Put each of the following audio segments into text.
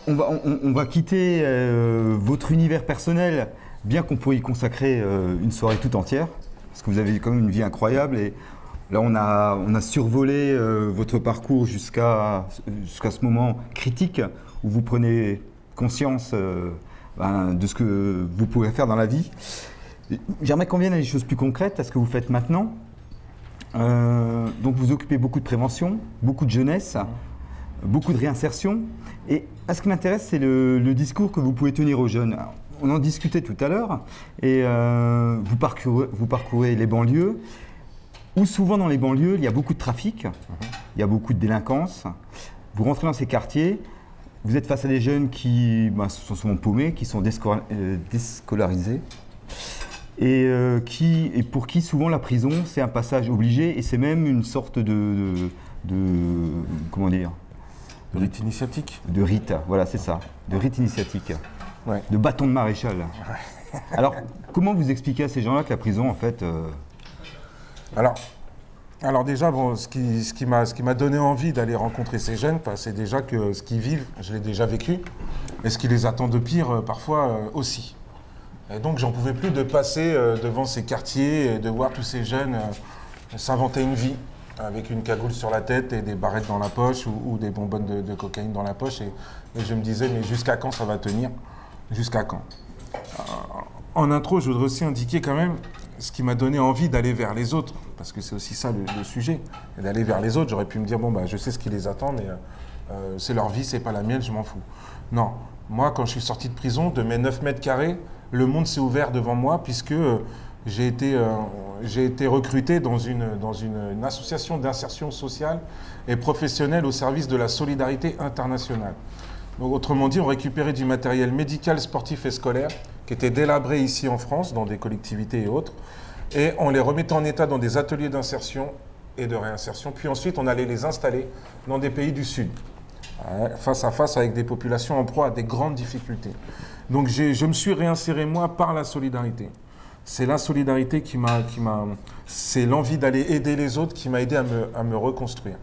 on va quitter votre univers personnel, bien qu'on pourrait y consacrer une soirée tout entière, parce que vous avez quand même une vie incroyable. Et là, on a survolé votre parcours jusqu'à ce moment critique où vous prenez conscience de ce que vous pourrez faire dans la vie. J'aimerais qu'on vienne à des choses plus concrètes, à ce que vous faites maintenant. Donc vous occupez beaucoup de prévention, beaucoup de jeunesse, beaucoup de réinsertion. Et ce qui m'intéresse, c'est le discours que vous pouvez tenir aux jeunes. Alors, on en discutait tout à l'heure, et vous parcourez les banlieues, où souvent dans les banlieues, il y a beaucoup de trafic, il y a beaucoup de délinquance. Vous rentrez dans ces quartiers, vous êtes face à des jeunes qui sont souvent paumés, qui sont déscolarisés, et pour qui souvent la prison, c'est un passage obligé, et c'est même une sorte comment dire, de rite initiatique. De rite, voilà, c'est ça, de rite initiatique, ouais. De bâton de maréchal. Ouais. Alors, comment vous expliquez à ces gens-là que la prison, en fait... Alors déjà, bon, ce qui m'a donné envie d'aller rencontrer ces jeunes, c'est déjà que ce qu'ils vivent, je l'ai déjà vécu, et ce qui les attend de pire, parfois aussi. Et donc, j'en pouvais plus de passer devant ces quartiers et de voir tous ces jeunes s'inventer une vie avec une cagoule sur la tête et des barrettes dans la poche ou des bonbonnes de cocaïne dans la poche. Et je me disais, mais jusqu'à quand ça va tenir? Jusqu'à quand? En intro, je voudrais aussi indiquer quand même ce qui m'a donné envie d'aller vers les autres, parce que c'est aussi ça le sujet, d'aller vers les autres. J'aurais pu me dire, bon, je sais ce qui les attend, mais c'est leur vie, c'est pas la mienne, je m'en fous. Non, moi, quand je suis sorti de prison, de mes 9 mètres carrés, le monde s'est ouvert devant moi, puisque j'ai été recruté dans une association d'insertion sociale et professionnelle au service de la solidarité internationale. Donc, autrement dit, on récupérait du matériel médical, sportif et scolaire qui était délabré ici en France, dans des collectivités et autres, et on les remettait en état dans des ateliers d'insertion et de réinsertion, puis ensuite on allait les installer dans des pays du Sud, face à face avec des populations en proie à des grandes difficultés. Donc je me suis réinséré moi par la solidarité. C'est la solidarité c'est l'envie d'aller aider les autres qui m'a aidé à me reconstruire.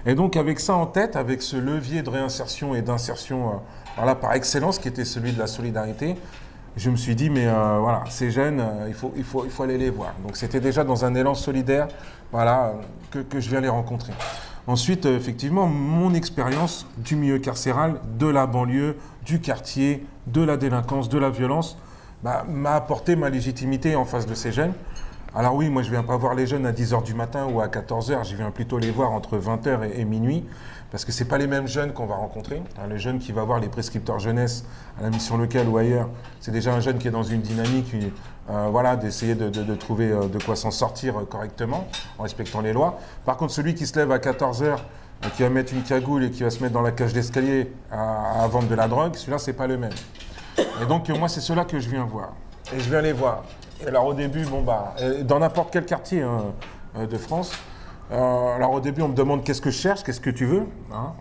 Et donc avec ça en tête, avec ce levier de réinsertion et d'insertion par excellence qui était celui de la solidarité, je me suis dit, mais voilà, ces jeunes, il faut aller les voir. Donc c'était déjà dans un élan solidaire que je viens les rencontrer. Ensuite, effectivement, mon expérience du milieu carcéral, de la banlieue, du quartier, de la délinquance, de la violence, m'a apporté ma légitimité en face de ces jeunes. Alors oui, moi je ne viens pas voir les jeunes à 10h du matin ou à 14h, je viens plutôt les voir entre 20h et minuit, parce que ce n'est pas les mêmes jeunes qu'on va rencontrer. Le jeune qui va voir les prescripteurs jeunesse à la mission locale ou ailleurs, c'est déjà un jeune qui est dans une dynamique d'essayer de trouver de quoi s'en sortir correctement, en respectant les lois. Par contre, celui qui se lève à 14h, qui va mettre une cagoule et qui va se mettre dans la cage d'escalier à vendre de la drogue, celui-là, ce n'est pas le même. Et donc, moi, c'est ceux-là que je viens voir. Et je viens les voir. Et alors, au début, dans n'importe quel quartier de France, alors au début, on me demande qu'est-ce que je cherche, qu'est-ce que tu veux,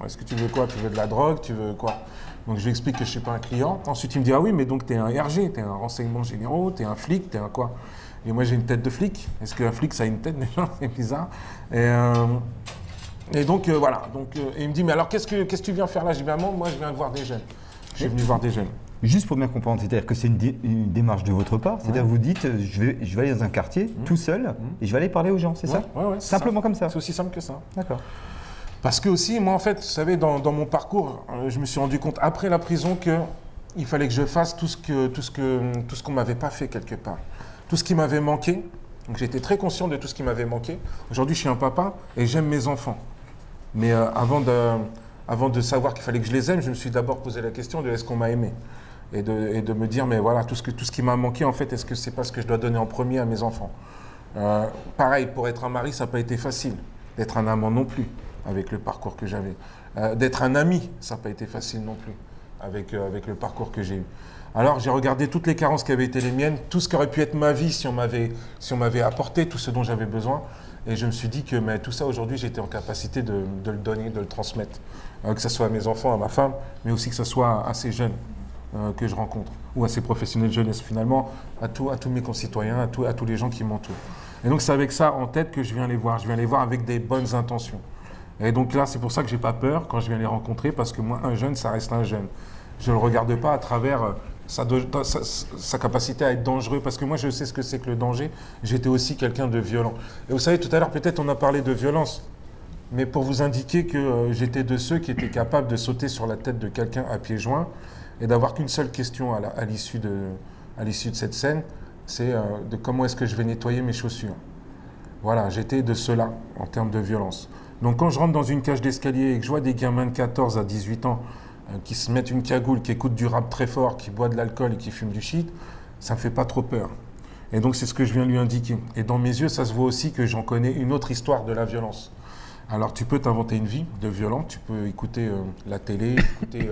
est-ce que tu veux quoi? Tu veux de la drogue, tu veux quoi? Donc je lui explique que je ne suis pas un client. Ensuite, il me dit, ah oui, mais donc tu es un RG, tu es un renseignement généraux, tu es un flic, tu es un quoi? Et moi, j'ai une tête de flic. Est-ce qu'un flic, ça a une tête déjà? C'est bizarre. Et donc, voilà. Et il me dit, mais alors, qu'est-ce que tu viens faire là? Je dis, moi, je viens voir des jeunes. Je suis venu voir des jeunes. Juste pour bien comprendre, c'est-à-dire que c'est une démarche de votre part, c'est-à-dire que vous dites, je vais aller dans un quartier tout seul et je vais aller parler aux gens, c'est ça? Ouais, simplement comme ça. C'est aussi simple que ça. D'accord. Parce que aussi, moi en fait, vous savez, dans mon parcours, je me suis rendu compte après la prison qu'il fallait que je fasse tout ce qu'on m'avait pas fait quelque part, tout ce qui m'avait manqué. Donc j'étais très conscient de tout ce qui m'avait manqué. Aujourd'hui, je suis un papa et j'aime mes enfants. Mais avant de savoir qu'il fallait que je les aime, je me suis d'abord posé la question de est-ce qu'on m'a aimé? Et de me dire, mais voilà, tout ce qui m'a manqué, en fait, est-ce que c'est pas ce que je dois donner en premier à mes enfants? Pareil, pour être un mari, ça n'a pas été facile. D'être un amant non plus, avec le parcours que j'avais. D'être un ami, ça n'a pas été facile non plus, avec le parcours que j'ai eu. Alors, j'ai regardé toutes les carences qui avaient été les miennes, tout ce qui aurait pu être ma vie si on m'avait apporté tout ce dont j'avais besoin. Et je me suis dit que tout ça, aujourd'hui, j'étais en capacité de le donner, de le transmettre. Que ce soit à mes enfants, à ma femme, mais aussi que ce soit à ces jeunes que je rencontre, ou à ces professionnels de jeunesse, finalement, à tous mes concitoyens, à tous les gens qui m'entourent. Et donc, c'est avec ça en tête que je viens les voir. Je viens les voir avec des bonnes intentions. Et donc là, c'est pour ça que je n'ai pas peur quand je viens les rencontrer, parce que moi, un jeune, ça reste un jeune. je ne le regarde pas à travers sa capacité à être dangereux, parce que moi je sais ce que c'est que le danger, j'étais aussi quelqu'un de violent. Et vous savez, tout à l'heure peut-être on a parlé de violence, mais pour vous indiquer que j'étais de ceux qui étaient capables de sauter sur la tête de quelqu'un à pieds joints et d'avoir qu'une seule question à l'issue de cette scène, c'est de comment est-ce que je vais nettoyer mes chaussures. Voilà, j'étais de ceux-là en termes de violence. Donc quand je rentre dans une cage d'escalier et que je vois des gamins de 14 à 18 ans qui se mettent une cagoule, qui écoutent du rap très fort, qui boivent de l'alcool et qui fument du shit, ça ne me fait pas trop peur. Et donc c'est ce que je viens lui indiquer. Et dans mes yeux, ça se voit aussi que j'en connais une autre histoire de la violence. Alors tu peux t'inventer une vie de violent, tu peux écouter la télé, écouter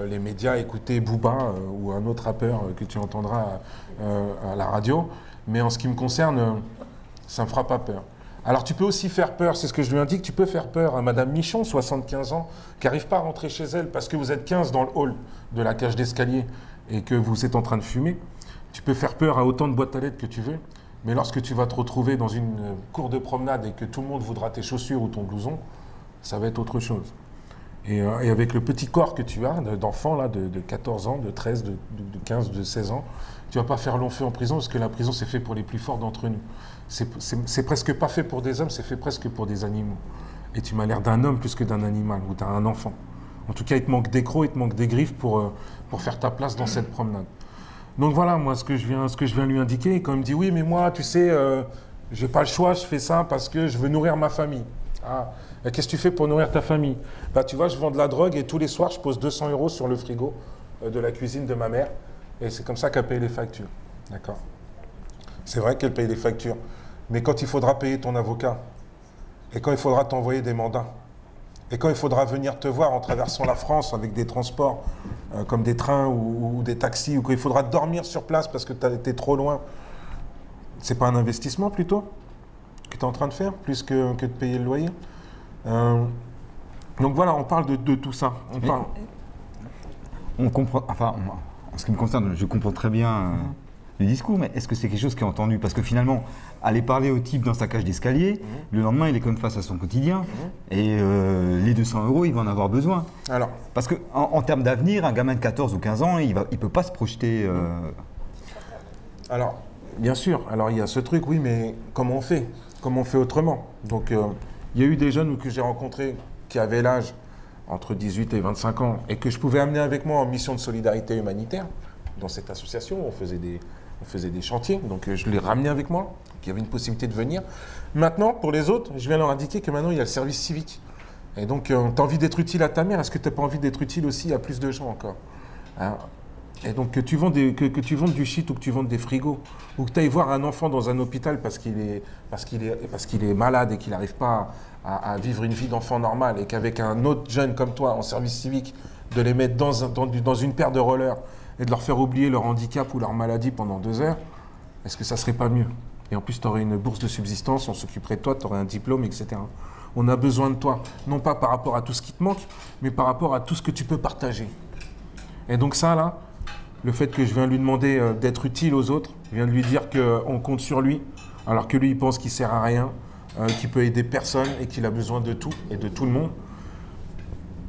les médias, écouter Booba ou un autre rappeur que tu entendras à la radio, mais en ce qui me concerne, ça ne me fera pas peur. Alors tu peux aussi faire peur, c'est ce que je lui indique, tu peux faire peur à Madame Michon, 75 ans, qui n'arrive pas à rentrer chez elle parce que vous êtes 15 dans le hall de la cage d'escalier et que vous êtes en train de fumer. Tu peux faire peur à autant de boîtes à lettres que tu veux, mais lorsque tu vas te retrouver dans une cour de promenade et que tout le monde voudra tes chaussures ou ton blouson, ça va être autre chose. Et avec le petit corps que tu as, d'enfant là, de 14 ans, de 13, de 15, de 16 ans, tu ne vas pas faire long feu en prison parce que la prison c'est fait pour les plus forts d'entre nous. C'est presque pas fait pour des hommes, c'est fait presque pour des animaux. Et tu m'as l'air d'un homme plus que d'un animal ou d'un enfant. En tout cas, il te manque des crocs, il te manque des griffes pour faire ta place dans cette promenade. Donc voilà, moi, ce que je viens lui indiquer, et quand il me dit, oui, mais moi, tu sais, j'ai pas le choix, je fais ça parce que je veux nourrir ma famille. Ah, qu'est-ce que tu fais pour nourrir ta famille? Bah, tu vois, je vends de la drogue et tous les soirs, je pose 200 € sur le frigo de la cuisine de ma mère. Et c'est comme ça qu'elle paye les factures. D'accord? C'est vrai qu'elle paye les factures. Mais quand il faudra payer ton avocat, et quand il faudra t'envoyer des mandats, et quand il faudra venir te voir en traversant la France avec des transports comme des trains ou des taxis, ou quand il faudra dormir sur place parce que tu as été trop loin, c'est pas un investissement plutôt que tu es en train de faire, plus que de payer le loyer? Donc voilà, on parle de tout ça. On comprend, enfin, en ce qui me concerne, je comprends très bien le discours, mais est-ce que c'est quelque chose qui est entendu? Parce que finalement, aller parler au type dans sa cage d'escalier, le lendemain, il est comme face à son quotidien, et les 200 €, il va en avoir besoin. Alors, parce qu'en termes d'avenir, un gamin de 14 ou 15 ans, il ne peut pas se projeter. Alors, bien sûr, alors il y a ce truc, oui, mais comment on fait? Comment on fait autrement? Donc, il y a eu des jeunes que j'ai rencontrés qui avaient l'âge entre 18 et 25 ans et que je pouvais amener avec moi en mission de solidarité humanitaire. Dans cette association, on faisait des chantiers, donc je les ramenais avec moi, qu'il y avait une possibilité de venir. Maintenant, pour les autres, je viens leur indiquer que maintenant, il y a le service civique. Et donc, tu as envie d'être utile à ta mère, est-ce que tu n'as pas envie d'être utile aussi à plus de gens encore, hein? Et donc, que tu vendes du shit ou que tu vendes des frigos, ou que tu ailles voir un enfant dans un hôpital parce qu'il est malade et qu'il n'arrive pas à vivre une vie d'enfant normale, et qu'avec un autre jeune comme toi en service civique, de les mettre dans une paire de rollers et de leur faire oublier leur handicap ou leur maladie pendant 2 heures, est-ce que ça serait pas mieux? Et en plus, tu aurais une bourse de subsistance, on s'occuperait de toi, tu aurais un diplôme, etc. On a besoin de toi, non pas par rapport à tout ce qui te manque, mais par rapport à tout ce que tu peux partager. Et donc ça, là, le fait que je viens lui demander d'être utile aux autres, je viens de lui dire qu'on compte sur lui, alors que lui, il pense qu'il ne sert à rien, qu'il peut aider personne et qu'il a besoin de tout et de tout le monde,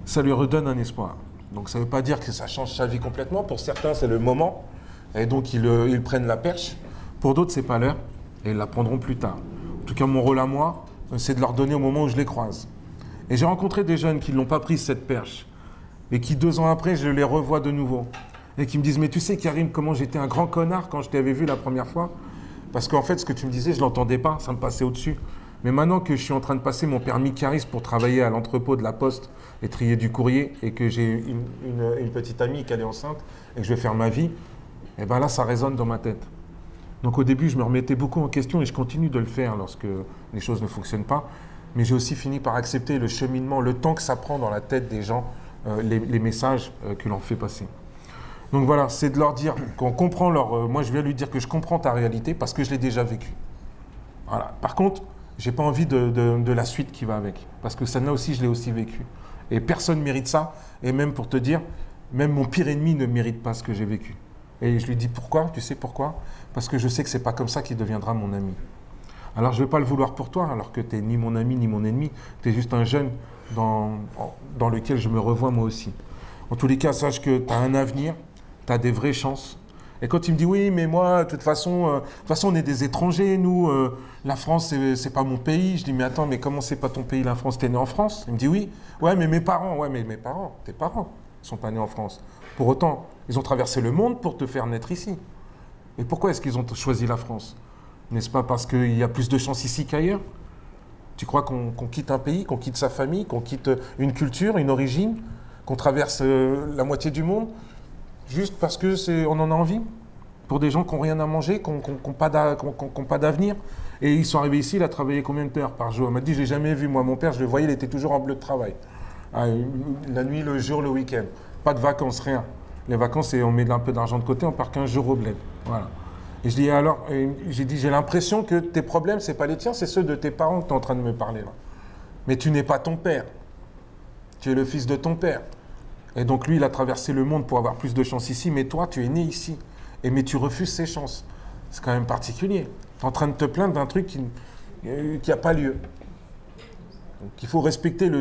ça lui redonne un espoir. Donc ça ne veut pas dire que ça change sa vie complètement. Pour certains, c'est le moment, et donc ils prennent la perche. Pour d'autres, ce n'est pas l'heure, et ils la prendront plus tard. En tout cas, mon rôle à moi, c'est de leur donner au moment où je les croise. Et j'ai rencontré des jeunes qui ne l'ont pas prise, cette perche, et qui 2 ans après, je les revois de nouveau. Et qui me disent, mais tu sais Karim, comment j'étais un grand connard quand je t'avais vu la première fois? Parce qu'en fait, ce que tu me disais, je ne l'entendais pas, ça me passait au-dessus. Mais maintenant que je suis en train de passer mon permis Caris pour travailler à l'entrepôt de la Poste et trier du courrier, et que j'ai une petite amie qui est enceinte et que je vais faire ma vie, et bien là, ça résonne dans ma tête. Donc au début, je me remettais beaucoup en question et je continue de le faire lorsque les choses ne fonctionnent pas. Mais j'ai aussi fini par accepter le cheminement, le temps que ça prend dans la tête des gens, les messages que l'on fait passer. Donc voilà, c'est de leur dire qu'on comprend leur... moi, je viens lui dire que je comprends ta réalité parce que je l'ai déjà vécu. Voilà. Par contre, j'ai pas envie de la suite qui va avec. Parce que celle-là aussi, je l'ai aussi vécu. Et personne ne mérite ça. Et même pour te dire, même mon pire ennemi ne mérite pas ce que j'ai vécu. Et je lui dis pourquoi? Tu sais pourquoi? Parce que je sais que c'est pas comme ça qu'il deviendra mon ami. Alors, je ne vais pas le vouloir pour toi, alors que tu n'es ni mon ami ni mon ennemi. Tu es juste un jeune dans lequel je me revois moi aussi. En tous les cas, sache que tu as un avenir, tu as des vraies chances. Et quand il me dit, oui, mais moi, de toute façon, on est des étrangers, nous, la France, c'est pas mon pays. Je dis, mais attends, mais comment c'est pas ton pays, la France? T'es né en France? Il me dit, oui. Ouais, mais mes parents, tes parents, sont pas nés en France. Pour autant, ils ont traversé le monde pour te faire naître ici. Et pourquoi est-ce qu'ils ont choisi la France? N'est-ce pas parce qu'il y a plus de chances ici qu'ailleurs? Tu crois qu'on quitte un pays, qu'on quitte sa famille, qu'on quitte une culture, une origine, qu'on traverse la moitié du monde juste parce qu'on en a envie? Pour des gens qui n'ont rien à manger, qui n'ont pas d'avenir. Et ils sont arrivés ici, il a travaillé combien d'heures par jour? Il m'a dit, je l'ai jamais vu, moi, mon père, je le voyais, il était toujours en bleu de travail. La nuit, le jour, le week-end. Pas de vacances, rien. Les vacances, on met un peu d'argent de côté, on part 15 jours au bled. Voilà. Et je dis alors, j'ai dit, j'ai l'impression que tes problèmes, c'est pas les tiens, c'est ceux de tes parents que tu es en train de me parler là. Mais tu n'es pas ton père. Tu es le fils de ton père. Et donc lui, il a traversé le monde pour avoir plus de chance ici, mais toi, tu es né ici. Mais tu refuses ces chances. C'est quand même particulier. Tu es en train de te plaindre d'un truc qui n'a pas lieu. Donc il faut respecter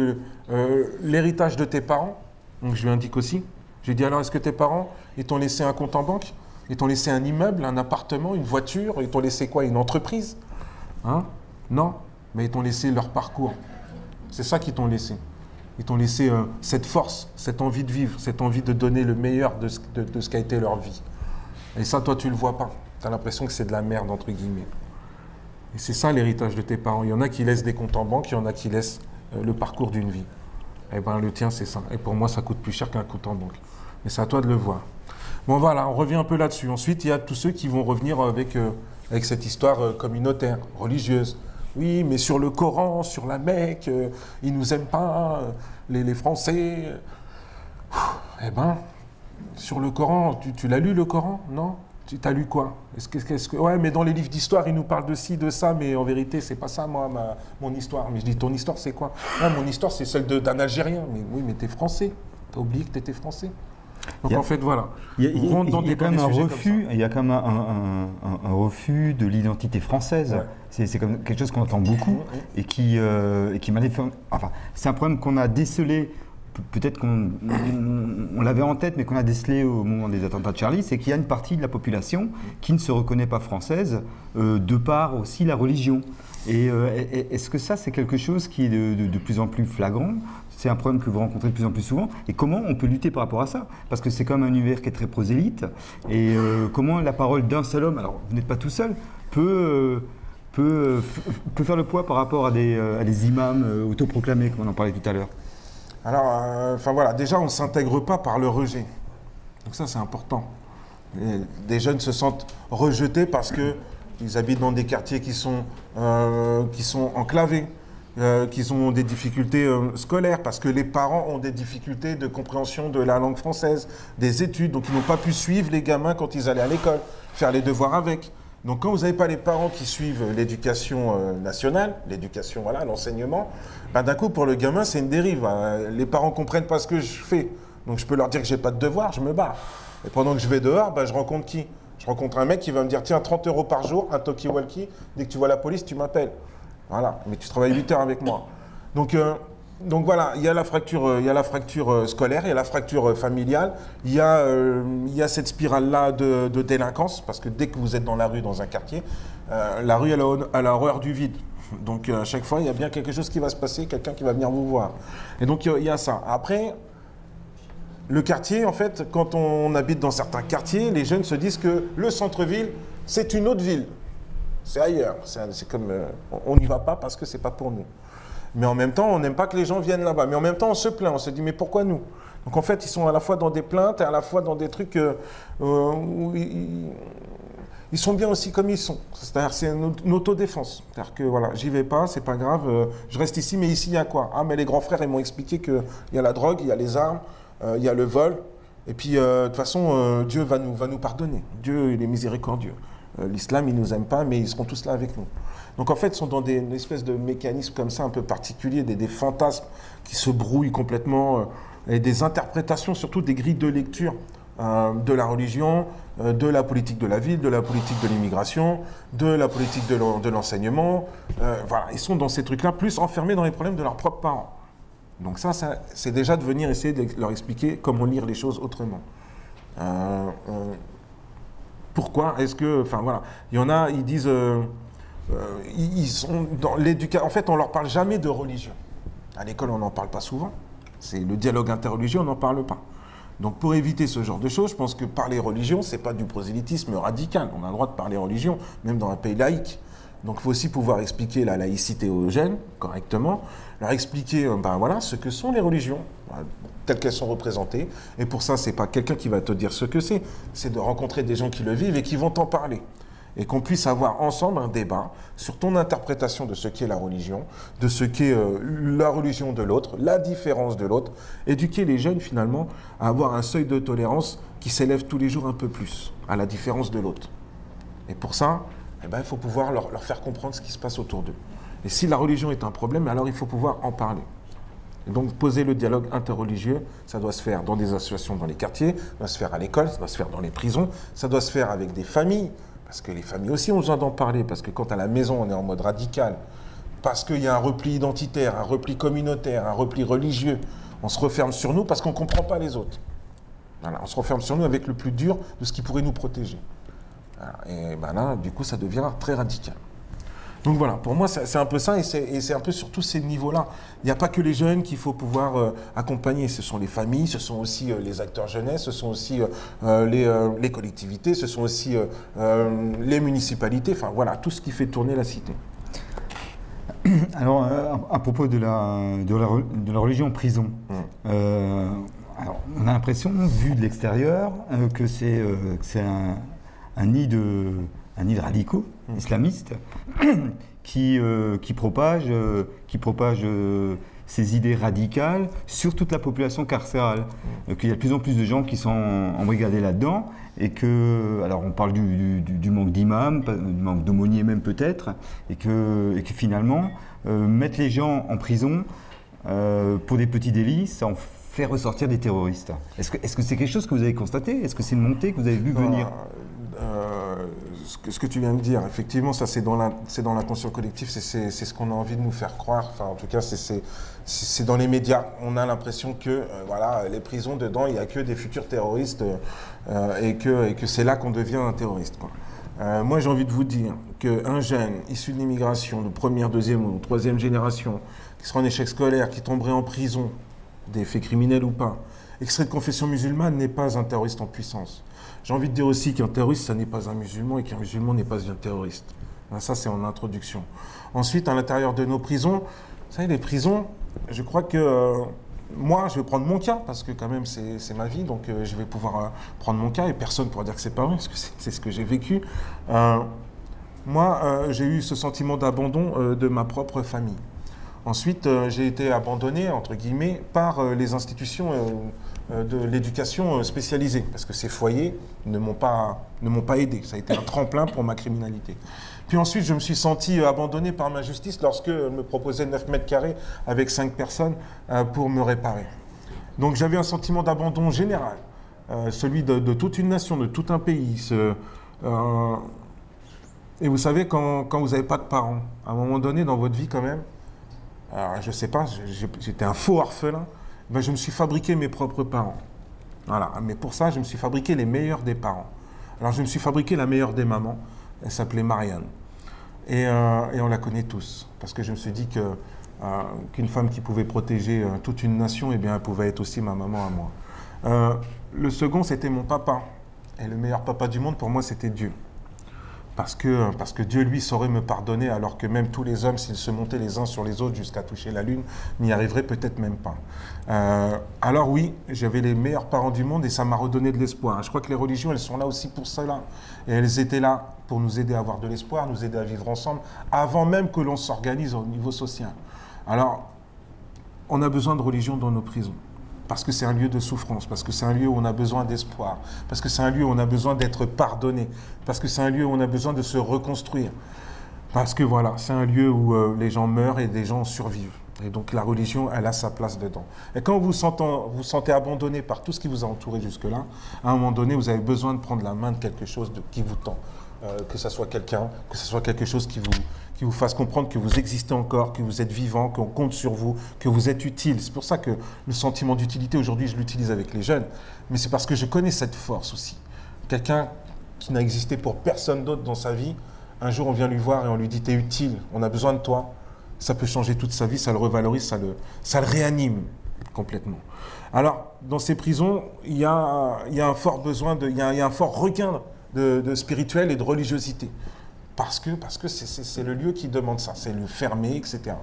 l'héritage de tes parents. Donc je lui indique aussi. Je lui dis alors, est-ce que tes parents, ils t'ont laissé un compte en banque? Ils t'ont laissé un immeuble, un appartement, une voiture? Ils t'ont laissé quoi? Une entreprise? Hein? Non, mais ils t'ont laissé leur parcours. C'est ça qu'ils t'ont laissé. Ils t'ont laissé cette force, cette envie de vivre, cette envie de donner le meilleur de ce qu'a été leur vie. Et ça, toi, tu ne le vois pas. Tu as l'impression que c'est de la merde, entre guillemets. Et c'est ça l'héritage de tes parents. Il y en a qui laissent des comptes en banque, il y en a qui laissent le parcours d'une vie. Eh bien, le tien, c'est ça. Et pour moi, ça coûte plus cher qu'un compte en banque. Mais c'est à toi de le voir. Bon, voilà, on revient un peu là-dessus. Ensuite, il y a tous ceux qui vont revenir avec cette histoire communautaire, religieuse. Oui, mais sur le Coran, sur la Mecque, ils ne nous aiment pas, les Français. Eh bien, sur le Coran, tu l'as lu le Coran? Non? Tu as lu quoi? Ouais, mais dans les livres d'histoire, ils nous parlent de ci, de ça, mais en vérité, c'est pas ça, moi, mon histoire. Mais je dis, ton histoire, c'est quoi? Ah, mon histoire, c'est celle d'un Algérien. Mais oui, mais t'es français. T'as oublié que t'étais français. Donc en fait, voilà. Il y a quand même un refus. Il y a quand même un refus de l'identité française. Ouais. C'est comme quelque chose qu'on entend beaucoup et qui enfin, c'est un problème qu'on a décelé. Peut-être qu'on l'avait en tête, mais qu'on a décelé au moment des attentats de Charlie, c'est qu'il y a une partie de la population qui ne se reconnaît pas française, de par aussi la religion. Et est-ce que ça, c'est quelque chose qui est de plus en plus flagrant? C'est un problème que vous rencontrez de plus en plus souvent. Et comment on peut lutter par rapport à ça? Parce que c'est quand même un univers qui est très prosélyte. Et comment la parole d'un seul homme, alors vous n'êtes pas tout seul, peut faire le poids par rapport à des imams autoproclamés, comme on en parlait tout à l'heure? Alors, enfin voilà, déjà on ne s'intègre pas par le rejet. Donc ça c'est important. Des jeunes se sentent rejetés parce qu'ils habitent dans des quartiers qui sont enclavés, qu'ils ont des difficultés scolaires, parce que les parents ont des difficultés de compréhension de la langue française, des études, donc ils n'ont pas pu suivre les gamins quand ils allaient à l'école, faire les devoirs avec. Donc quand vous n'avez pas les parents qui suivent l'éducation nationale, l'éducation, voilà, l'enseignement, ben d'un coup pour le gamin c'est une dérive. Les parents ne comprennent pas ce que je fais. Donc je peux leur dire que je n'ai pas de devoir, je me barre. Et pendant que je vais dehors, ben, je rencontre qui? Je rencontre un mec qui va me dire tiens 30 € par jour, un talkie-walkie, dès que tu vois la police tu m'appelles. Voilà, mais tu travailles 8 heures avec moi. Donc voilà, il y a la fracture scolaire, il y a la fracture familiale, il y a cette spirale-là de délinquance, parce que dès que vous êtes dans la rue, dans un quartier, la rue elle a horreur du vide. Donc à chaque fois, il y a bien quelque chose qui va se passer, quelqu'un qui va venir vous voir. Et donc il y a ça. Après, le quartier, en fait, quand on habite dans certains quartiers, les jeunes se disent que le centre-ville, c'est une autre ville. C'est ailleurs. C'est comme, on n'y va pas parce que c'est pas pour nous. Mais en même temps, on n'aime pas que les gens viennent là-bas. Mais en même temps, on se plaint. On se dit, mais pourquoi nous? Donc en fait, ils sont à la fois dans des plaintes et à la fois dans des trucs où ils sont bien aussi comme ils sont. C'est-à-dire, c'est une autodéfense. C'est-à-dire que voilà, j'y vais pas, c'est pas grave, je reste ici, mais ici, il y a quoi? Ah, mais les grands frères, ils m'ont expliqué qu'il y a la drogue, il y a les armes, il y a le vol. Et puis, de toute façon, Dieu va nous pardonner. Dieu, il est miséricordieux. L'islam, ils ne nous aiment pas, mais ils seront tous là avec nous. Donc en fait, ils sont dans une espèce de mécanisme comme ça, un peu particulier, des fantasmes qui se brouillent complètement, et des interprétations, surtout des grilles de lecture de la religion, de la politique de la ville, de la politique de l'immigration, de la politique de l'enseignement. Voilà, ils sont dans ces trucs-là, plus enfermés dans les problèmes de leurs propres parents. Donc ça c'est déjà de venir essayer de leur expliquer comment lire les choses autrement. Pourquoi est-ce que, enfin voilà, il y en a, ils disent, ils sont dans l'éducation. En fait, on leur parle jamais de religion. À l'école, on n'en parle pas souvent. C'est le dialogue interreligieux, on n'en parle pas. Donc, pour éviter ce genre de choses, je pense que parler religion, c'est pas du prosélytisme radical. On a le droit de parler religion, même dans un pays laïque. Donc, il faut aussi pouvoir expliquer la laïcité aux jeunes correctement, leur expliquer, ben voilà, ce que sont les religions, telles qu'elles sont représentées. Et pour ça, c'est pas quelqu'un qui va te dire ce que c'est de rencontrer des gens qui le vivent et qui vont t'en parler. Et qu'on puisse avoir ensemble un débat sur ton interprétation de ce qu'est la religion, de ce qu'est la religion de l'autre, la différence de l'autre, éduquer les jeunes finalement à avoir un seuil de tolérance qui s'élève tous les jours un peu plus à la différence de l'autre. Et pour ça, eh ben, il faut pouvoir leur faire comprendre ce qui se passe autour d'eux. Et si la religion est un problème, alors il faut pouvoir en parler. Et donc poser le dialogue interreligieux, ça doit se faire dans des associations dans les quartiers, ça doit se faire à l'école, ça doit se faire dans les prisons, ça doit se faire avec des familles. Parce que les familles aussi ont besoin d'en parler, parce que quand à la maison on est en mode radical, parce qu'il y a un repli identitaire, un repli communautaire, un repli religieux, on se referme sur nous parce qu'on ne comprend pas les autres. Voilà, on se referme sur nous avec le plus dur de ce qui pourrait nous protéger. Voilà, et ben là, du coup, ça devient très radical. Donc voilà, pour moi, c'est un peu ça, et c'est un peu sur tous ces niveaux-là. Il n'y a pas que les jeunes qu'il faut pouvoir accompagner, ce sont les familles, ce sont aussi les acteurs jeunesse, ce sont aussi les collectivités, ce sont aussi les municipalités, enfin voilà, tout ce qui fait tourner la cité. Alors, à propos de la religion en prison, alors, on a l'impression, vu de l'extérieur, que c'est un nid de radicaux islamistes qui propagent ces idées radicales sur toute la population carcérale. Qu'il y a de plus en plus de gens qui sont embrigadés là-dedans et que, alors on parle du manque d'imams, du manque d'aumôniers même peut-être, et que finalement, mettre les gens en prison pour des petits délits, ça en fait ressortir des terroristes. Est-ce que c'est quelque chose que vous avez constaté? Est-ce que c'est une montée que vous avez vu venir? Ce que tu viens de dire, effectivement, ça c'est dans l'inconscient collectif, c'est ce qu'on a envie de nous faire croire. Enfin, en tout cas, c'est dans les médias. On a l'impression que voilà, les prisons dedans, il n'y a que des futurs terroristes et que c'est là qu'on devient un terroriste, quoi. Moi, j'ai envie de vous dire qu'un jeune issu de l'immigration de première, deuxième ou troisième génération, qui sera en échec scolaire, qui tomberait en prison, des faits criminels ou pas, et qui serait de confession musulmane, n'est pas un terroriste en puissance. J'ai envie de dire aussi qu'un terroriste, ça n'est pas un musulman et qu'un musulman n'est pas un terroriste. Ça, c'est en introduction. Ensuite, à l'intérieur de nos prisons, vous savez, les prisons, je crois que moi, je vais prendre mon cas, parce que quand même, c'est ma vie, donc je vais pouvoir prendre mon cas et personne ne pourra dire que c'est pas vrai, parce que c'est ce que j'ai vécu. Moi, j'ai eu ce sentiment d'abandon de ma propre famille. Ensuite, j'ai été abandonné, entre guillemets, par les institutions de l'éducation spécialisée, parce que ces foyers ne m'ont pas aidé. Ça a été un tremplin pour ma criminalité. Puis ensuite, je me suis senti abandonné par ma justice lorsque me proposait 9 mètres carrés avec 5 personnes pour me réparer. Donc j'avais un sentiment d'abandon général, celui de toute une nation, de tout un pays. Et vous savez, quand vous n'avez pas de parents, à un moment donné dans votre vie quand même, alors, je ne sais pas, j'étais un faux orphelin, ben, je me suis fabriqué mes propres parents. Voilà. Mais pour ça, je me suis fabriqué les meilleurs des parents. Alors, je me suis fabriqué la meilleure des mamans, elle s'appelait Marianne. Et on la connaît tous, parce que je me suis dit qu'une femme qui pouvait protéger toute une nation, eh bien, elle pouvait être aussi ma maman à moi. Le second, c'était mon papa. Et le meilleur papa du monde, pour moi, c'était Dieu. Parce que Dieu, lui, saurait me pardonner, alors que même tous les hommes, s'ils se montaient les uns sur les autres jusqu'à toucher la lune, n'y arriveraient peut-être même pas. Alors oui, j'avais les meilleurs parents du monde et ça m'a redonné de l'espoir. Je crois que les religions, elles sont là aussi pour cela. Et elles étaient là pour nous aider à avoir de l'espoir, nous aider à vivre ensemble, avant même que l'on s'organise au niveau social. Alors, on a besoin de religion dans nos prisons. Parce que c'est un lieu de souffrance, parce que c'est un lieu où on a besoin d'espoir, parce que c'est un lieu où on a besoin d'être pardonné, parce que c'est un lieu où on a besoin de se reconstruire. Parce que voilà, c'est un lieu où les gens meurent et des gens survivent. Et donc la religion, elle a sa place dedans. Et quand vous vous sentez abandonné par tout ce qui vous a entouré jusque-là, à un moment donné, vous avez besoin de prendre la main de quelque chose qui vous tend. que ça soit quelqu'un, que ce soit quelque chose qui vous fasse comprendre que vous existez encore, que vous êtes vivant, qu'on compte sur vous, que vous êtes utile. C'est pour ça que le sentiment d'utilité, aujourd'hui, je l'utilise avec les jeunes. Mais c'est parce que je connais cette force aussi. Quelqu'un qui n'a existé pour personne d'autre dans sa vie, un jour on vient lui voir et on lui dit « t'es utile, on a besoin de toi ». Ça peut changer toute sa vie, ça le revalorise, ça le réanime complètement. Alors, dans ces prisons, il y a un fort besoin, il y a un fort regain de spirituel et de religiosité. Parce que c'est le lieu qui demande ça, c'est le fermé, etc.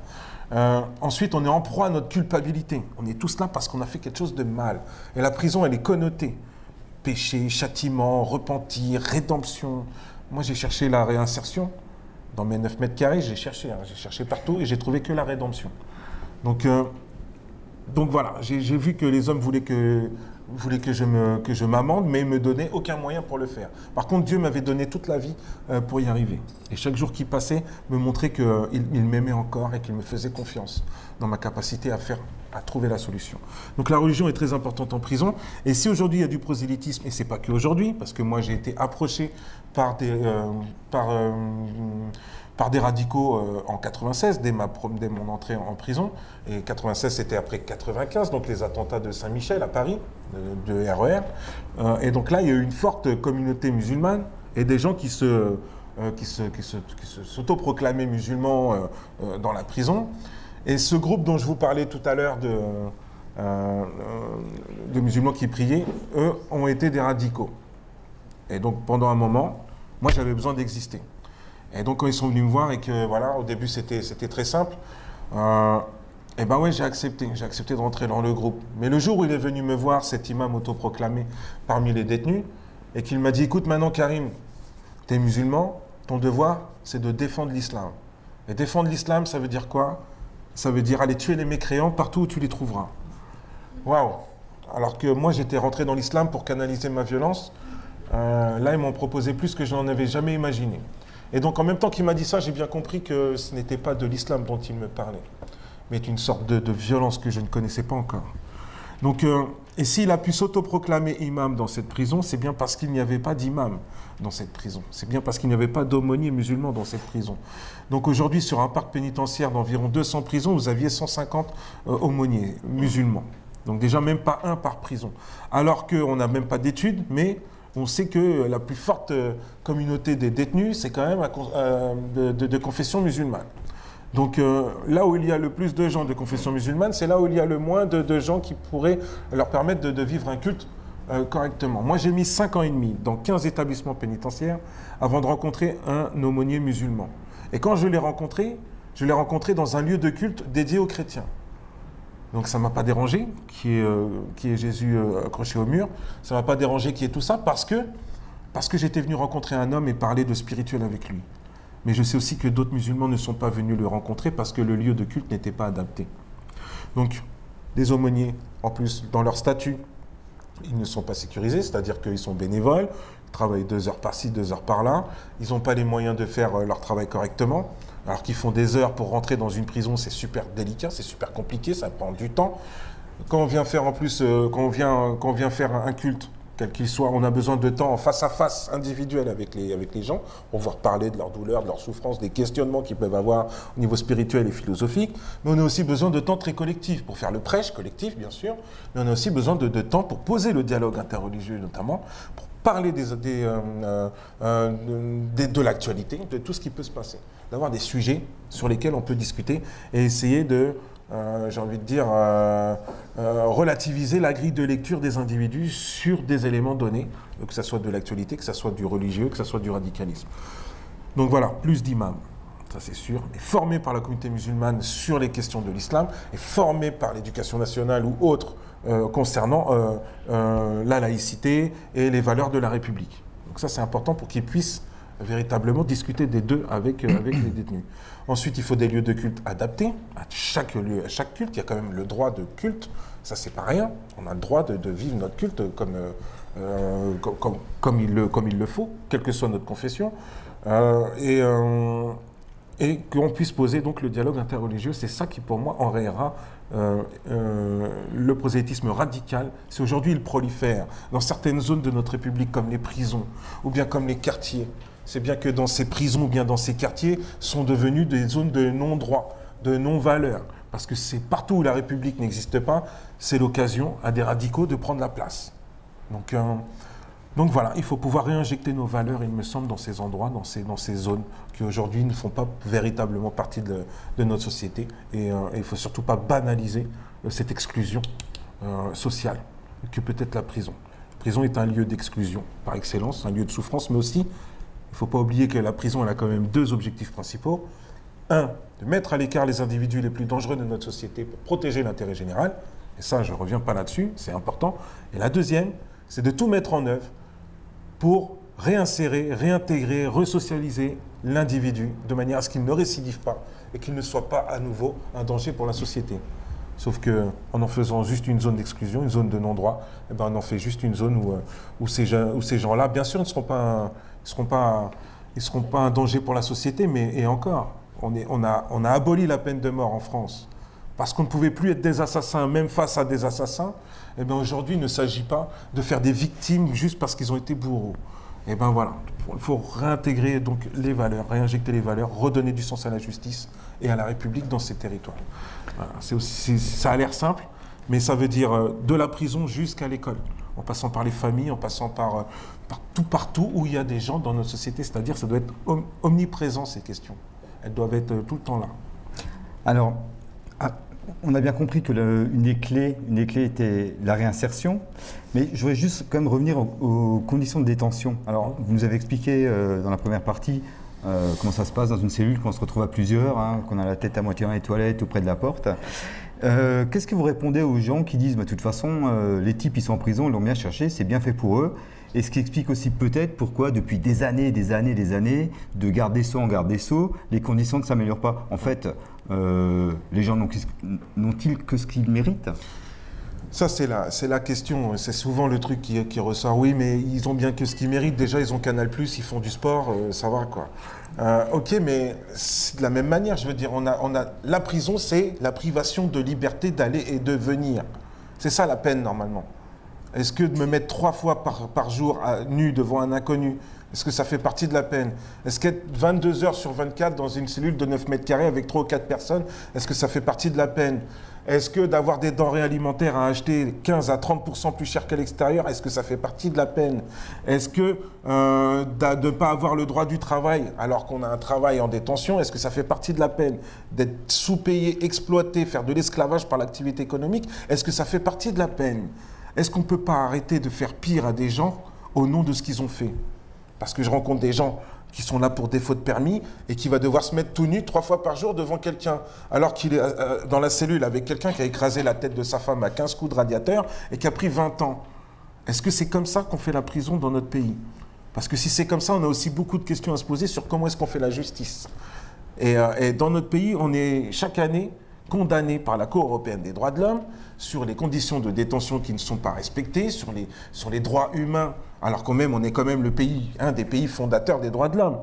Ensuite, on est en proie à notre culpabilité. On est tous là parce qu'on a fait quelque chose de mal. Et la prison, elle est connotée. Péché, châtiment, repentir, rédemption. Moi, j'ai cherché la réinsertion. Dans mes 9 mètres carrés, j'ai cherché partout et j'ai trouvé que la rédemption. Donc voilà, j'ai vu que les hommes voulaient que je m'amende, mais ne me donnaient aucun moyen pour le faire. Par contre, Dieu m'avait donné toute la vie pour y arriver. Et chaque jour qui passait me montrait qu'il m'aimait encore et qu'il me faisait confiance dans ma capacité à trouver la solution. Donc la religion est très importante en prison. Et si aujourd'hui il y a du prosélytisme, et ce n'est pas qu'aujourd'hui, parce que moi j'ai été approché par des radicaux en 96, dès mon entrée en prison. Et 96, c'était après 95, donc les attentats de Saint-Michel à Paris, de RER. Et donc là, il y a eu une forte communauté musulmane et des gens qui s'autoproclamaient musulmans dans la prison. Et ce groupe dont je vous parlais tout à l'heure de musulmans qui priaient, eux, ont été des radicaux. Et donc pendant un moment, moi j'avais besoin d'exister. Et donc quand ils sont venus me voir et que voilà, au début c'était très simple, et ben ouais, j'ai accepté de rentrer dans le groupe. Mais le jour où il est venu me voir, cet imam autoproclamé parmi les détenus, et qu'il m'a dit, écoute maintenant Karim, tu es musulman, ton devoir c'est de défendre l'islam. Et défendre l'islam, ça veut dire quoi? Ça veut dire aller tuer les mécréants partout où tu les trouveras. Waouh! Alors que moi j'étais rentré dans l'islam pour canaliser ma violence, là ils m'ont proposé plus que je n'en avais jamais imaginé. Et donc en même temps qu'il m'a dit ça, j'ai bien compris que ce n'était pas de l'islam dont il me parlait, mais une sorte de violence que je ne connaissais pas encore. Donc, et s'il a pu s'autoproclamer imam dans cette prison, c'est bien parce qu'il n'y avait pas d'imam dans cette prison. C'est bien parce qu'il n'y avait pas d'aumônier musulman dans cette prison. Donc aujourd'hui, sur un parc pénitentiaire d'environ 200 prisons, vous aviez 150 aumôniers musulmans. Donc déjà même pas un par prison. Alors qu'on n'a même pas d'études, mais on sait que la plus forte communauté des détenus, c'est quand même de confession musulmane. Donc là où il y a le plus de gens de confession musulmane, c'est là où il y a le moins de gens qui pourraient leur permettre de vivre un culte correctement. Moi, j'ai mis 5 ans et demi dans 15 établissements pénitentiaires avant de rencontrer un aumônier musulman. Et quand je l'ai rencontré dans un lieu de culte dédié aux chrétiens. Donc ça ne m'a pas dérangé qui est Jésus accroché au mur. Ça ne m'a pas dérangé qui est tout ça parce que j'étais venu rencontrer un homme et parler de spirituel avec lui. Mais je sais aussi que d'autres musulmans ne sont pas venus le rencontrer parce que le lieu de culte n'était pas adapté. Donc, des aumôniers, en plus, dans leur statut, ils ne sont pas sécurisés, c'est-à-dire qu'ils sont bénévoles, ils travaillent 2 heures par-ci, 2 heures par-là, ils n'ont pas les moyens de faire leur travail correctement, alors qu'ils font des heures pour rentrer dans une prison, c'est super délicat, c'est super compliqué, ça prend du temps. Quand on vient faire en plus, quand on vient faire un culte, quel qu'il soit, on a besoin de temps en face à face, individuel avec les gens, pour pouvoir parler de leurs douleurs, de leurs souffrances, des questionnements qu'ils peuvent avoir au niveau spirituel et philosophique. Mais on a aussi besoin de temps très collectif, pour faire le prêche collectif, bien sûr, mais on a aussi besoin de temps pour poser le dialogue interreligieux, notamment, pour parler de l'actualité, de tout ce qui peut se passer, d'avoir des sujets sur lesquels on peut discuter et essayer de... j'ai envie de dire, relativiser la grille de lecture des individus sur des éléments donnés, que ce soit de l'actualité, que ce soit du religieux, que ce soit du radicalisme. Donc voilà, plus d'imams, ça c'est sûr, et formés par la communauté musulmane sur les questions de l'islam, et formés par l'éducation nationale ou autres concernant la laïcité et les valeurs de la République. Donc ça c'est important pour qu'ils puissent véritablement discuter des deux avec les détenus. Ensuite, il faut des lieux de culte adaptés à chaque lieu, à chaque culte. Il y a quand même le droit de culte, ça c'est pas rien. On a le droit de vivre notre culte comme il le faut, quelle que soit notre confession. Et qu'on puisse poser donc le dialogue interreligieux, c'est ça qui pour moi enrayera le prosélytisme radical. Si aujourd'hui il prolifère dans certaines zones de notre République comme les prisons ou bien comme les quartiers, c'est bien que dans ces prisons ou bien dans ces quartiers sont devenus des zones de non-droit, de non-valeur. Parce que c'est partout où la République n'existe pas, c'est l'occasion à des radicaux de prendre la place. Donc voilà, il faut pouvoir réinjecter nos valeurs, il me semble, dans ces endroits, dans ces zones qui aujourd'hui ne font pas véritablement partie de notre société. Et il ne faut surtout pas banaliser cette exclusion sociale que peut être la prison. La prison est un lieu d'exclusion par excellence, un lieu de souffrance, mais aussi, il ne faut pas oublier que la prison elle a quand même deux objectifs principaux. Un, de mettre à l'écart les individus les plus dangereux de notre société pour protéger l'intérêt général. Et ça, je ne reviens pas là-dessus, c'est important. Et la deuxième, c'est de tout mettre en œuvre pour réinsérer, réintégrer, resocialiser l'individu de manière à ce qu'il ne récidive pas et qu'il ne soit pas à nouveau un danger pour la société. Sauf qu'en faisant juste une zone d'exclusion, une zone de non-droit, eh ben on en fait juste une zone où ces gens-là, bien sûr, ne seront pas un danger pour la société, mais et encore, on a aboli la peine de mort en France parce qu'on ne pouvait plus être des assassins, même face à des assassins. Eh bien aujourd'hui, il ne s'agit pas de faire des victimes juste parce qu'ils ont été bourreaux. Et bien voilà, il faut réintégrer donc les valeurs, réinjecter les valeurs, redonner du sens à la justice et à la République dans ces territoires. Voilà, ça a l'air simple, mais ça veut dire de la prison jusqu'à l'école, en passant par les familles, en passant par partout où il y a des gens dans notre société. C'est-à-dire ça doit être omniprésent, ces questions. Elles doivent être tout le temps là. Alors, on a bien compris que une des clés était la réinsertion, mais je voudrais juste quand même revenir aux conditions de détention. Alors, vous nous avez expliqué dans la première partie comment ça se passe dans une cellule, qu'on se retrouve à plusieurs, hein, qu'on a la tête à moitié dans les toilettes ou près de la porte. Qu'est-ce que vous répondez aux gens qui disent, bah, de toute façon, les types, ils sont en prison, ils l'ont bien cherché, c'est bien fait pour eux. Et ce qui explique aussi peut-être pourquoi, depuis des années, de garde des Sceaux en garde des Sceaux, les conditions ne s'améliorent pas. En fait, les gens n'ont-ils que ce qu'ils méritent ? Ça, c'est la question. C'est souvent le truc qui ressort. Oui, mais ils ont bien que ce qu'ils méritent. Déjà, ils ont Canal+, ils font du sport, ça va, quoi. Ok, mais de la même manière, je veux dire, la prison, c'est la privation de liberté d'aller et de venir. C'est ça la peine, normalement. Est-ce que de me mettre 3 fois par jour nu devant un inconnu, est-ce que ça fait partie de la peine? Est-ce qu'être 22 heures sur 24 dans une cellule de 9 mètres carrés avec 3 ou 4 personnes, est-ce que ça fait partie de la peine? Est-ce que d'avoir des denrées alimentaires à acheter 15 à 30% plus cher qu'à l'extérieur, est-ce que ça fait partie de la peine? Est-ce que de ne pas avoir le droit du travail alors qu'on a un travail en détention, est-ce que ça fait partie de la peine? D'être sous-payé, exploité, faire de l'esclavage par l'activité économique, est-ce que ça fait partie de la peine? Est-ce qu'on ne peut pas arrêter de faire pire à des gens au nom de ce qu'ils ont fait? Parce que je rencontre des gens qui sont là pour défaut de permis et qui va devoir se mettre tout nu 3 fois par jour devant quelqu'un, alors qu'il est dans la cellule avec quelqu'un qui a écrasé la tête de sa femme à 15 coups de radiateur et qui a pris 20 ans. Est-ce que c'est comme ça qu'on fait la prison dans notre pays? Parce que si c'est comme ça, on a aussi beaucoup de questions à se poser sur comment est-ce qu'on fait la justice. Et dans notre pays, on est chaque année condamné par la Cour européenne des droits de l'homme sur les conditions de détention qui ne sont pas respectées, sur les droits humains, alors quand même on est quand même le pays, un des pays fondateurs des droits de l'homme.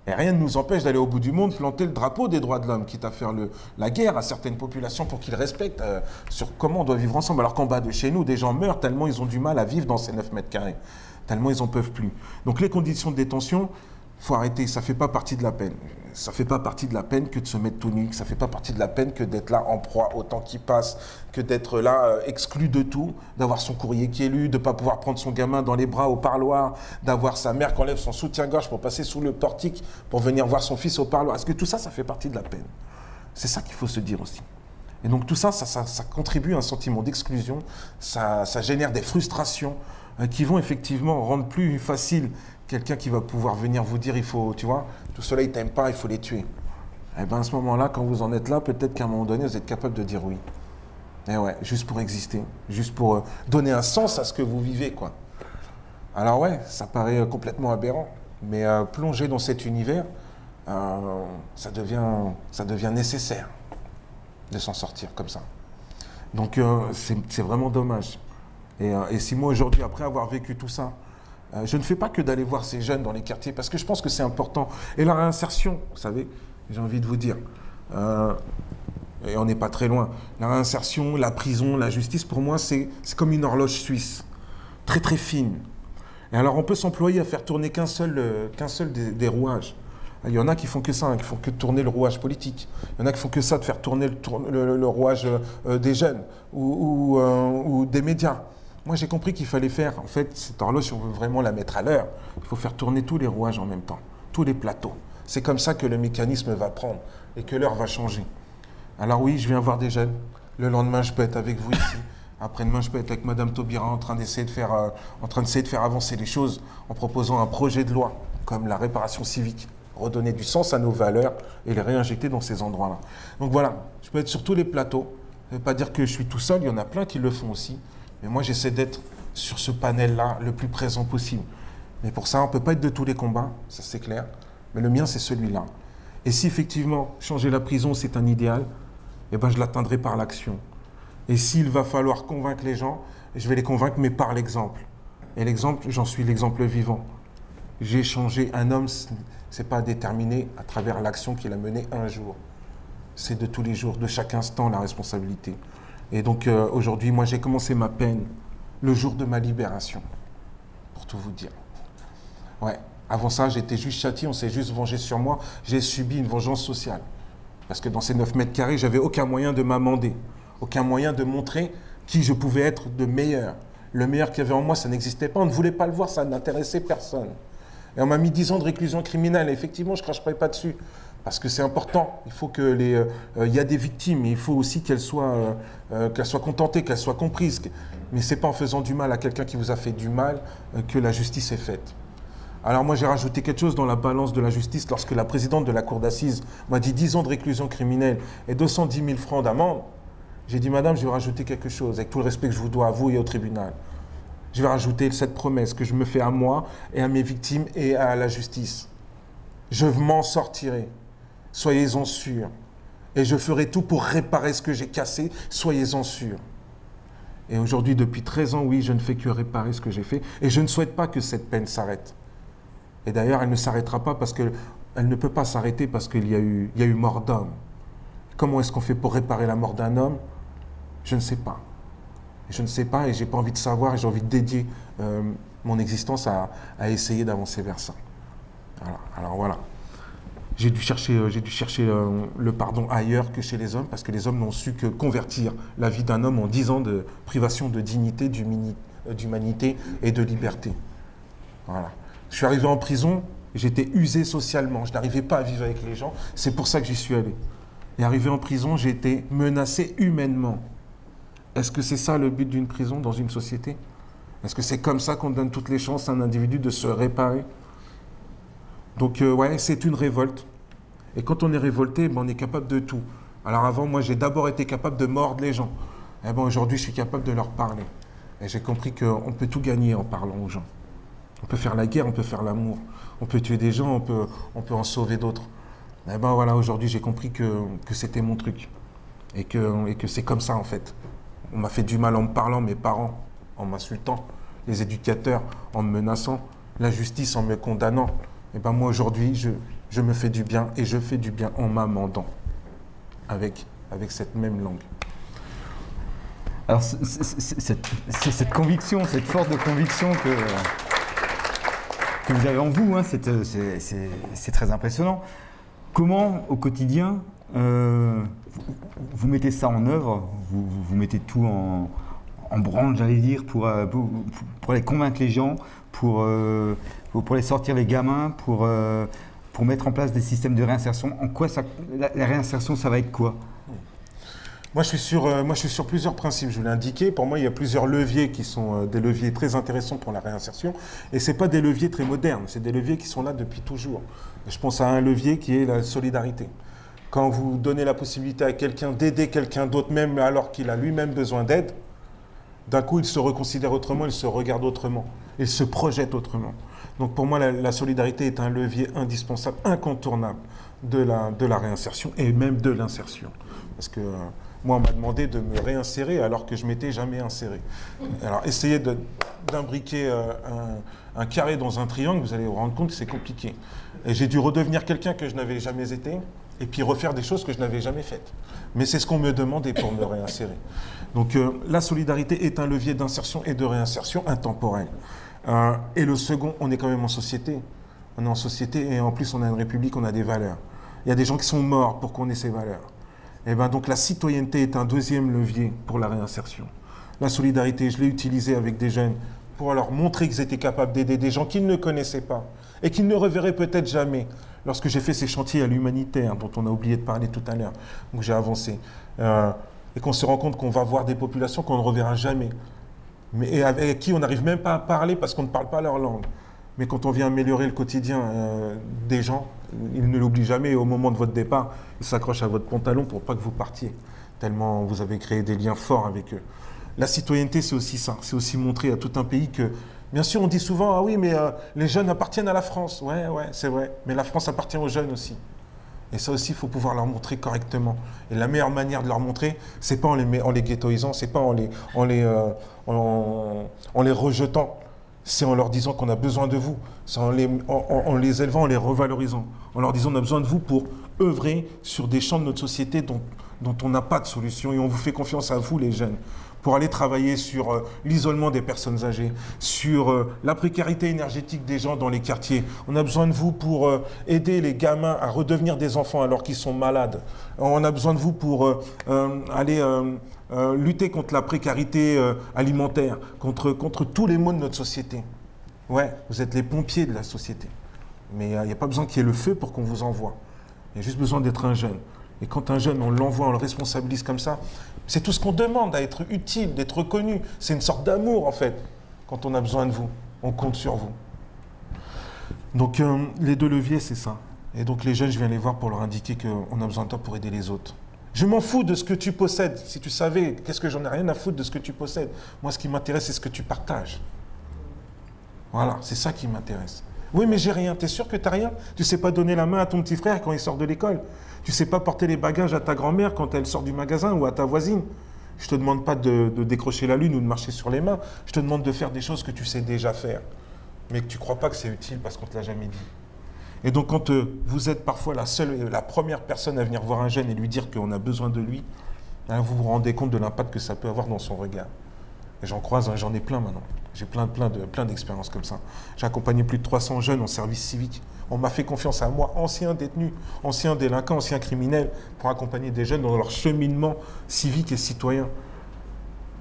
Et rien ne nous empêche d'aller au bout du monde planter le drapeau des droits de l'homme, quitte à faire la guerre à certaines populations pour qu'ils respectent sur comment on doit vivre ensemble. Alors qu'en bas de chez nous, des gens meurent tellement ils ont du mal à vivre dans ces 9 mètres carrés, tellement ils n'en peuvent plus. Donc les conditions de détention, il faut arrêter, ça ne fait pas partie de la peine. Ça ne fait pas partie de la peine que de se mettre tout nu, ça ne fait pas partie de la peine que d'être là en proie au temps qui passe, que d'être là exclu de tout, d'avoir son courrier qui est lu, de ne pas pouvoir prendre son gamin dans les bras au parloir, d'avoir sa mère qui enlève son soutien-gorge pour passer sous le portique pour venir voir son fils au parloir. Est-ce que tout ça, ça fait partie de la peine? C'est ça qu'il faut se dire aussi. Et donc tout ça, ça contribue à un sentiment d'exclusion, ça génère des frustrations qui vont effectivement rendre plus facile quelqu'un qui va pouvoir venir vous dire, il faut, tu vois, tout cela, il t'aime pas, il faut les tuer. Et bien à ce moment-là, quand vous en êtes là, peut-être qu'à un moment donné, vous êtes capable de dire oui. Et ouais, juste pour exister, juste pour donner un sens à ce que vous vivez, quoi. Alors ouais, ça paraît complètement aberrant, mais plonger dans cet univers, ça devient nécessaire de s'en sortir comme ça. Donc c'est vraiment dommage. Et si moi aujourd'hui, après avoir vécu tout ça, je ne fais pas que d'aller voir ces jeunes dans les quartiers, parce que je pense que c'est important. Et la réinsertion, vous savez, j'ai envie de vous dire, et on n'est pas très loin, la réinsertion, la prison, la justice, pour moi, c'est comme une horloge suisse, très très fine. Et alors, on peut s'employer à faire tourner qu'un seul des rouages. Il y en a qui font que ça, hein, qui font que tourner le rouage politique. Il y en a qui font que ça, de faire tourner le rouage des jeunes ou des médias. Moi, j'ai compris qu'il fallait faire, en fait, cette horloge, si on veut vraiment la mettre à l'heure, il faut faire tourner tous les rouages en même temps, tous les plateaux. C'est comme ça que le mécanisme va prendre et que l'heure va changer. Alors oui, je viens voir des jeunes. Le lendemain, je peux être avec vous ici. Après-demain, je peux être avec Madame Taubira en train d'essayer de faire avancer les choses en proposant un projet de loi comme la réparation civique, redonner du sens à nos valeurs et les réinjecter dans ces endroits-là. Donc voilà, je peux être sur tous les plateaux. Ça ne veut pas dire que je suis tout seul, il y en a plein qui le font aussi. Mais moi, j'essaie d'être sur ce panel-là le plus présent possible. Mais pour ça, on ne peut pas être de tous les combats, ça c'est clair. Mais le mien, c'est celui-là. Et si effectivement, changer la prison, c'est un idéal, eh ben, je l'atteindrai par l'action. Et s'il va falloir convaincre les gens, je vais les convaincre, mais par l'exemple. Et l'exemple, j'en suis l'exemple vivant. J'ai changé un homme, ce n'est pas déterminé à travers l'action qu'il a menée un jour. C'est de tous les jours, de chaque instant, la responsabilité. Et donc aujourd'hui, moi, j'ai commencé ma peine le jour de ma libération, pour tout vous dire. Ouais. Avant ça, j'étais juste châtié, on s'est juste vengé sur moi. J'ai subi une vengeance sociale. Parce que dans ces 9 mètres carrés, j'avais aucun moyen de m'amender. Aucun moyen de montrer qui je pouvais être de meilleur. Le meilleur qu'il y avait en moi, ça n'existait pas. On ne voulait pas le voir, ça n'intéressait personne. Et on m'a mis 10 ans de réclusion criminelle. Et effectivement, je ne cracherai pas dessus. Parce que c'est important. Il faut que il y a des victimes, mais il faut aussi qu'elles soient contentées, qu'elles soient comprises. Mais ce n'est pas en faisant du mal à quelqu'un qui vous a fait du mal que la justice est faite. Alors moi, j'ai rajouté quelque chose dans la balance de la justice lorsque la présidente de la cour d'assises m'a dit 10 ans de réclusion criminelle et 210 000 francs d'amende. J'ai dit, madame, je vais rajouter quelque chose, avec tout le respect que je vous dois à vous et au tribunal. Je vais rajouter cette promesse que je me fais à moi et à mes victimes et à la justice. Je m'en sortirai, soyez-en sûrs. Et je ferai tout pour réparer ce que j'ai cassé, soyez-en sûrs. Et aujourd'hui, depuis 13 ans, oui, je ne fais que réparer ce que j'ai fait. Et je ne souhaite pas que cette peine s'arrête. Et d'ailleurs, elle ne s'arrêtera pas parce qu'elle ne peut pas s'arrêter parce qu'il y a eu mort d'homme. Comment est-ce qu'on fait pour réparer la mort d'un homme? Je ne sais pas. Je ne sais pas et je n'ai pas envie de savoir et j'ai envie de dédier mon existence à essayer d'avancer vers ça. Voilà. Alors voilà. J'ai dû chercher le pardon ailleurs que chez les hommes parce que les hommes n'ont su que convertir la vie d'un homme en 10 ans de privation de dignité, d'humanité et de liberté. Voilà. Je suis arrivé en prison, j'étais usé socialement, je n'arrivais pas à vivre avec les gens, c'est pour ça que j'y suis allé. Et arrivé en prison, j'ai été menacé humainement. Est-ce que c'est ça le but d'une prison dans une société? Est-ce que c'est comme ça qu'on donne toutes les chances à un individu de se réparer? Donc ouais, c'est une révolte. Et quand on est révolté, ben, on est capable de tout. Alors avant, moi, j'ai d'abord été capable de mordre les gens. Et ben, aujourd'hui, je suis capable de leur parler. Et j'ai compris qu'on peut tout gagner en parlant aux gens. On peut faire la guerre, on peut faire l'amour. On peut tuer des gens, on peut en sauver d'autres. Et ben voilà, aujourd'hui, j'ai compris que c'était mon truc. Et que c'est comme ça, en fait. On m'a fait du mal en me parlant, mes parents, en m'insultant, les éducateurs, en me menaçant, la justice en me condamnant. Et ben moi, aujourd'hui, je me fais du bien et je fais du bien en m'amendant avec cette même langue. Alors, cette conviction, cette force de conviction que vous avez en vous, hein, c'est très impressionnant. Comment, au quotidien, vous mettez ça en œuvre, vous mettez tout en branle, j'allais dire, pour aller convaincre les gens, pour les sortir les gamins, pour mettre en place des systèmes de réinsertion. En quoi la réinsertion, ça va être quoi? Moi, je suis sur plusieurs principes, je vous l'ai indiqué. Pour moi, il y a plusieurs leviers qui sont des leviers très intéressants pour la réinsertion. Et ce n'est pas des leviers très modernes, c'est des leviers qui sont là depuis toujours. Je pense à un levier qui est la solidarité. Quand vous donnez la possibilité à quelqu'un d'aider quelqu'un d'autre, même alors qu'il a lui-même besoin d'aide, d'un coup, il se reconsidère autrement, il se regarde autrement, il se projette autrement. Donc pour moi, la solidarité est un levier indispensable, incontournable de la réinsertion et même de l'insertion. Parce que moi, on m'a demandé de me réinsérer alors que je ne m'étais jamais inséré. Alors, essayez d'imbriquer un carré dans un triangle, vous allez vous rendre compte que c'est compliqué. Et j'ai dû redevenir quelqu'un que je n'avais jamais été et puis refaire des choses que je n'avais jamais faites. Mais c'est ce qu'on me demandait pour me réinsérer. Donc, la solidarité est un levier d'insertion et de réinsertion intemporel. Et le second, on est quand même en société. On est en société et en plus on a une république, on a des valeurs. Il y a des gens qui sont morts pour qu'on ait ces valeurs. Et ben donc la citoyenneté est un deuxième levier pour la réinsertion. La solidarité, je l'ai utilisée avec des jeunes pour leur montrer qu'ils étaient capables d'aider des gens qu'ils ne connaissaient pas et qu'ils ne reverraient peut-être jamais. Lorsque j'ai fait ces chantiers à l'humanitaire, dont on a oublié de parler tout à l'heure, où j'ai avancé, et qu'on se rend compte qu'on va voir des populations qu'on ne reverra jamais, mais et avec qui on n'arrive même pas à parler parce qu'on ne parle pas leur langue. Mais quand on vient améliorer le quotidien des gens, ils ne l'oublient jamais et au moment de votre départ, ils s'accrochent à votre pantalon pour pas que vous partiez, tellement vous avez créé des liens forts avec eux. La citoyenneté, c'est aussi ça, c'est aussi montrer à tout un pays que, bien sûr, on dit souvent, ah oui, mais les jeunes appartiennent à la France. Ouais, c'est vrai, mais la France appartient aux jeunes aussi. Et ça aussi, il faut pouvoir leur montrer correctement. Et la meilleure manière de leur montrer, c'est pas en les ghettoisant, c'est pas en les rejetant. C'est en leur disant qu'on a besoin de vous, c'est en les élevant, en les revalorisant, en leur disant on a besoin de vous pour œuvrer sur des champs de notre société dont on n'a pas de solution et on vous fait confiance à vous les jeunes, pour aller travailler sur l'isolement des personnes âgées, sur la précarité énergétique des gens dans les quartiers. On a besoin de vous pour aider les gamins à redevenir des enfants alors qu'ils sont malades. On a besoin de vous pour aller lutter contre la précarité alimentaire, contre tous les maux de notre société. Ouais, vous êtes les pompiers de la société. Mais il n'y a pas besoin qu'il y ait le feu pour qu'on vous envoie. Il y a juste besoin d'être un jeune. Et quand un jeune, on l'envoie, on le responsabilise comme ça, c'est tout ce qu'on demande, à être utile, d'être reconnu. C'est une sorte d'amour, en fait, quand on a besoin de vous. On compte sur vous. Donc, les deux leviers, c'est ça. Et donc, les jeunes, je viens les voir pour leur indiquer qu'on a besoin de toi pour aider les autres. Je m'en fous de ce que tu possèdes. Si tu savais, qu'est-ce que j'en ai rien à foutre de ce que tu possèdes. Moi, ce qui m'intéresse, c'est ce que tu partages. Voilà, c'est ça qui m'intéresse. Oui, mais j'ai rien. T'es sûr que t'as rien? Tu sais pas donner la main à ton petit frère quand il sort de l'école? Tu sais pas porter les bagages à ta grand-mère quand elle sort du magasin ou à ta voisine? Je te demande pas de décrocher la lune ou de marcher sur les mains. Je te demande de faire des choses que tu sais déjà faire, mais que tu crois pas que c'est utile parce qu'on te l'a jamais dit. Et donc, quand vous êtes parfois la première personne à venir voir un jeune et lui dire qu'on a besoin de lui, hein, vous vous rendez compte de l'impact que ça peut avoir dans son regard. Et j'en croise, hein, j'en ai plein maintenant. J'ai plein d'expériences comme ça. J'ai accompagné plus de 300 jeunes en service civique. On m'a fait confiance à moi, ancien détenu, ancien délinquant, ancien criminel, pour accompagner des jeunes dans leur cheminement civique et citoyen.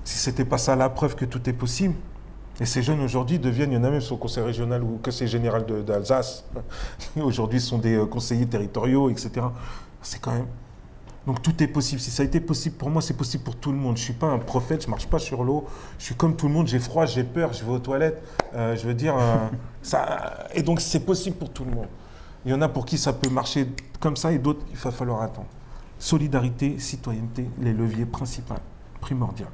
Si ce n'était pas ça la preuve que tout est possible, et ces jeunes aujourd'hui deviennent, il y en a même sur le conseil régional ou conseil général d'Alsace, aujourd'hui sont des conseillers territoriaux, etc. C'est quand même... Donc tout est possible. Si ça a été possible pour moi, c'est possible pour tout le monde. Je ne suis pas un prophète, je ne marche pas sur l'eau. Je suis comme tout le monde, j'ai froid, j'ai peur, je vais aux toilettes. Je veux dire, ça... Et donc c'est possible pour tout le monde. Il y en a pour qui ça peut marcher comme ça et d'autres, il va falloir attendre. Solidarité, citoyenneté, les leviers principaux, primordiaux.